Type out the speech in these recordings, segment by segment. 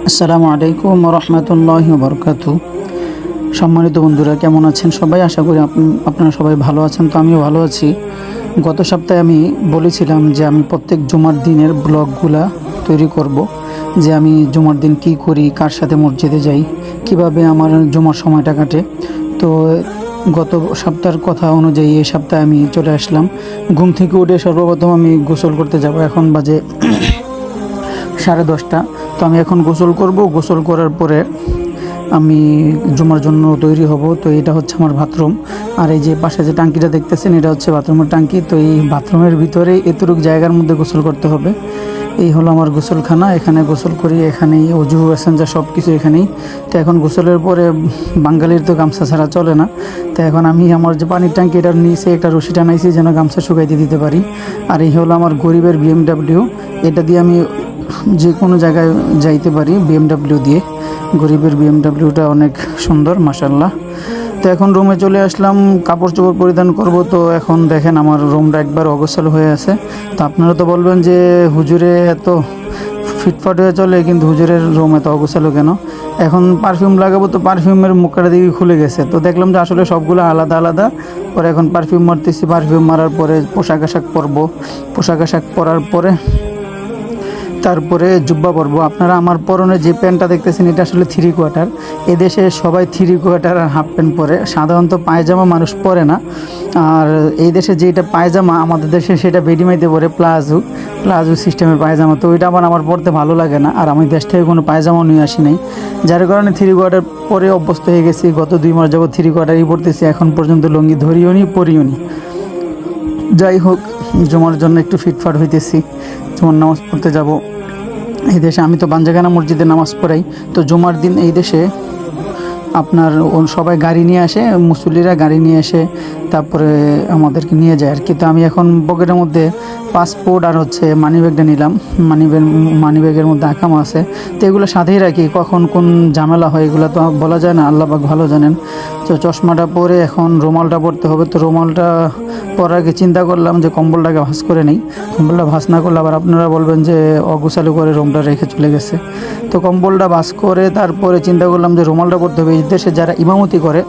আসসালামু আলাইকুম রহমতুল্লাহি বরকাতু। সম্মানিত বন্ধুরা, কেমন আছেন সবাই? আশা করি আপনারা সবাই ভালো আছেন। তো আমিও ভালো আছি। গত সপ্তাহে আমি বলেছিলাম যে আমি প্রত্যেক জুমার দিনের ব্লগগুলা তৈরি করব, যে আমি জুমার দিন কি করি, কার সাথে মসজিদে যাই, কিভাবে আমার জুমার সময়টা কাটে। তো গত সপ্তাহের কথা অনুযায়ী এই সপ্তাহে আমি চলে আসলাম। ঘুম থেকে উঠে সর্বপ্রথম আমি গোসল করতে যাব। এখন বাজে 10:30। তো আমি এখন গোসল করব। গোসল করার পরে আমি জুমার জন্য তৈরি হব। তো এটা হচ্ছে আমার বাথরুম, আর এই যে পাশে যে ট্যাঙ্কিটা দেখতেছেন এটা হচ্ছে বাথরুমের ট্যাঙ্কি। তো এই বাথরুমের ভিতরে এতটুকু জায়গার মধ্যে গোসল করতে হবে। এই হলো আমার গোসলখানা, এখানে গোসল করি, এখানেই অজু এসেঞ্জা সব কিছু এখানেই। তো এখন গোসলের পরে বাঙালির তো গামছা ছাড়া চলে না। তো এখন আমি আমার যে পানির ট্যাঙ্কি এটার নিচে একটা রশি টানাইছি যেন গামছা শুকাইতে দিতে পারি। আর এই হলো আমার গরিবের BMW, এটা দিয়ে আমি যে কোনো জায়গায় যাইতে পারি BMW দিয়ে। গরিবের BMWটা অনেক সুন্দর মাশাআল্লাহ। তো এখন রুমে চলে আসলাম, কাপড় চোপড় পরিধান করব। তো এখন দেখেন আমার রুমটা একবার অগোছালো হয়ে আছে। তো আপনারা তো বলবেন যে হুজুরে এত ফিটফাট হয়ে চলে, কিন্তু হুজুরের রুম এত অগোছালো কেন? এখন পারফিউম লাগাবো, তো পারফিউমের মুখটা দিকে খুলে গেছে। তো দেখলাম যে আসলে সবগুলো আলাদা আলাদা। পরে এখন পারফিউম মারতেছি, পারফিউম মারার পরে পোশাক আশাক পরবো। পোশাক আশাক পরার পরে তারপরে জুব্বা পরবো। আপনারা আমার পরনে যে প্যান্টটা দেখতেছেন এটা আসলে 3/4। এদেশে সবাই 3/4 আর হাফ প্যান্ট পরে, সাধারণত পায়জামা মানুষ পরে না। আর এই দেশে যেটা পায়জামা, আমাদের দেশে সেটা বেডিমাইতে পরে প্লাজো সিস্টেমের পায়জামা। তো ওইটা আমার পরতে ভালো লাগে না, আর আমি দেশ থেকে কোনো পায়জামা নিয়ে আসি নাই, যার কারণে 3/4 পরে অভ্যস্ত হয়ে গেছি। গত 2 মাস যাবত 3/4ই পরতেছি, এখন পর্যন্ত লুঙ্গি ধরিও নি, পরিও নি। যাই হোক, জুমার জন্য একটু ফিটফাট হইতেছি, জুমার নামাজ পড়তে যাব। এই দেশে আমি তো বাঞ্জাগানা মসজিদে নামাজ পড়াই। তো জুমার দিন এই দেশে আপনার সবাই গাড়ি নিয়ে আসে, মুসল্লিরা গাড়ি নিয়ে আসে, তারপরে আমাদেরকে নিয়ে যায় আর কি। তো আমি এখন পকেটের মধ্যে পাসপোর্ট আর হচ্ছে মানি ব্যাগটা নিলাম। মানি ব্যাগের মধ্যে আকামা আছে। তো এগুলো সাথেই রাখি, কখন কোন ঝামেলা হয় এগুলো তো বলা যায় না, আল্লাহ পাক ভালো জানেন। তো চশমাটা পরে এখন রুমালটা পরতে হবে। তো রুমালটা পরার আগে চিন্তা করলাম যে কম্বলটাকে ভাঁজ করে নেই। কম্বলটা ভাঁজ না করলে আবার আপনারা বলবেন যে অগোছালো করে রুমটা রেখে চলে গেছে। তো কম্বলটা ভাঁজ করে তারপরে চিন্তা করলাম যে রুমালটা পরতে হবে। এই দেশে যারা ইমামতি করে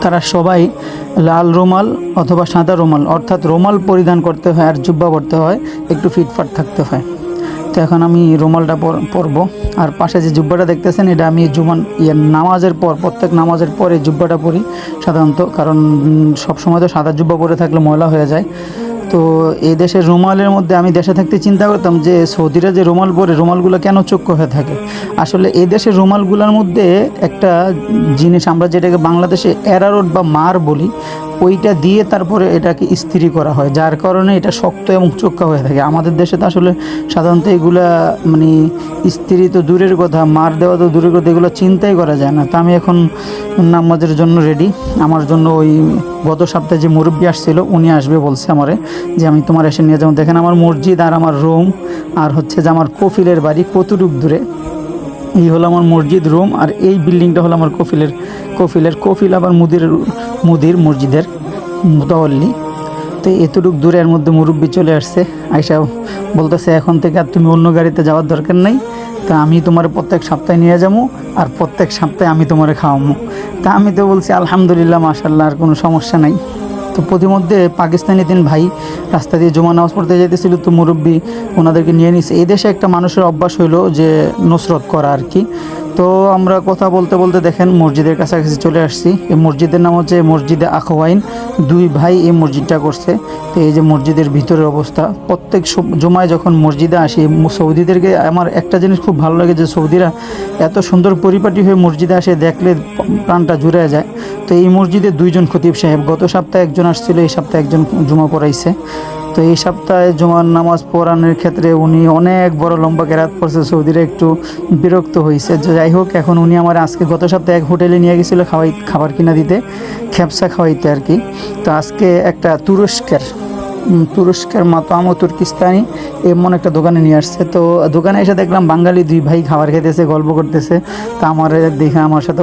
তারা সবাই লাল রুমাল অথবা সাদা রুমাল, অর্থাৎ রুমাল পরিধান করতে হয় আর জুব্বা পরতে হয়, একটু ফিটফাট থাকতে হয়। তো এখন আমি রুমালটা পরবো। আর পাশে যে জুব্বাটা দেখতেছেন এটা আমি নামাজের পর, প্রত্যেক নামাজের পরে জুব্বাটা পরি সাধারণত, কারণ সবসময় তো সাদা জুব্বা পরে থাকলে ময়লা হয়ে যায়। তো এই দেশের রুমালের মধ্যে আমি দেশে থাকতে চিন্তা করতাম যে সৌদিরা যে রুমাল পরে, রুমালগুলো কেন চোখ্য হয়ে থাকে। আসলে এই দেশের রুমালগুলোর মধ্যে একটা জিনিস, আমরা যেটাকে বাংলাদেশে অ্যারারোট বা মার বলি, ওইটা দিয়ে তারপরে এটাকে ইস্ত্রি করা হয়, যার কারণে এটা শক্ত এবং চোখ্খা হয়ে থাকে। আমাদের দেশে তো আসলে সাধারণত এগুলা মানে ইস্ত্রি তো দূরের কথা, মার দেওয়া তো দূরের কথা, এগুলো চিন্তাই করা যায় না। তো আমি এখন নামাজের জন্য রেডি। আমার জন্য ওই গত সপ্তাহে যে মুরব্বী আসছিল উনি আসবে বলছে আমারে, যে আমি তোমার এসে নিয়ে যাবো। দেখেন আমার মসজিদ আর আমার রুম আর হচ্ছে যে আমার কফিলের বাড়ি কতটুক দূরে। এই হলো আমার মসজিদ, রুম, আর এই বিল্ডিংটা হলো আমার কফিল আবার মুদির মসজিদের মুতাওয়াল্লি। তো এতটুকু দূরের মধ্যে মুরব্বী চলে আসছে, আয়সা বলতেছে এখন থেকে আর তুমি অন্য গাড়িতে যাওয়ার দরকার নেই, তা আমি তোমার প্রত্যেক সপ্তাহে নিয়ে যাবো আর প্রত্যেক সপ্তাহে আমি তোমার খাওয়াবো। তা আমি তো বলছি আলহামদুলিল্লাহ মাশাআল্লাহ, আর কোনো সমস্যা নাই। তো প্রতিমধ্যে পাকিস্তানি 3 ভাই রাস্তা দিয়ে জুমা নামাজ পড়তে যেতেছিল, তো মুরব্বী ওনাদেরকে নিয়ে নিছে। এই দেশে একটা মানুষের অভ্যাস হইলো যে নুসরত করা আর কি। তো আমরা কথা বলতে বলতে দেখেন মসজিদের কাছাকাছি চলে আসছি। এই মসজিদের নাম হচ্ছে মসজিদে আখওয়াইন। 2 ভাই এই মসজিদটা করছে। তো এই যে মসজিদের ভিতরের অবস্থা, প্রত্যেক জুমায় যখন মসজিদে আসি, সৌদিদেরকে আমার একটা জিনিস খুব ভালো লাগে যে সৌদিরা এত সুন্দর পরিপাটি হয়ে মসজিদে আসে, দেখলে প্রাণটা জুড়ে যায়। তো এই মসজিদে 2 জন খতিব সাহেব, গত সপ্তাহে একজন আসছিল, এই সপ্তাহে একজন জুমা পড়াইছে। তো এই সপ্তাহে জুমার নামাজ পড়ানোর ক্ষেত্রে উনি অনেক বড় লম্বা কেরাত পড়ছে, সৌদিরা একটু বিরক্ত হয়েছে। যাই হোক, এখন উনি আমার আজকে গত সপ্তাহে এক হোটেলে নিয়ে গেছিলো খাবার কিনা দিতে, খেপসা খাওয়াইতে আর কি। তো আজকে একটা তুরস্কের মাতাম তুর্কিস্তানি এমন একটা দোকানে নিয়ে আসছে। তো দোকানে এসে দেখলাম বাঙালি 2 ভাই খাবার খেতেছে, গল্প করতেছে। তা আমার দেখে আমার সাথে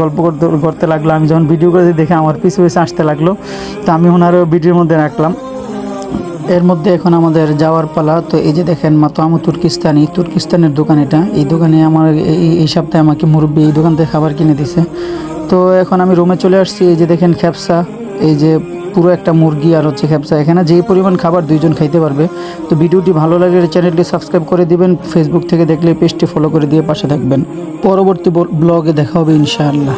গল্প করতে লাগলো। আমি যখন ভিডিও করে দেখে আমার পিছু আসতে লাগলো। তো আমি ওনারও ভিডিওর মধ্যে রাখলাম। এর মধ্যে এখন আমাদের যাওয়ার পালা। তো এই যে দেখেন মাতোয়ামু তুর্কিস্তানের দোকান এটা। এই দোকানে আমার এই সপ্তাহে আমাকে মুরব্বী এই দোকান থেকে খাবার কিনে দিছে। তো এখন আমি রুমে চলে আসছি। এই যে দেখেন খেপসা, এই যে পুরো একটা মুরগি আর হচ্ছে খেপসা। এখানে যেই পরিমাণ খাবার দুইজন খাইতে পারবে। তো ভিডিওটি ভালো লাগলে চ্যানেলটি সাবস্ক্রাইব করে দিবেন, ফেসবুক থেকে দেখলে পেজটি ফলো করে দিয়ে পাশে থাকবেন। পরবর্তী ব্লগে দেখা হবে ইনশাআল্লাহ।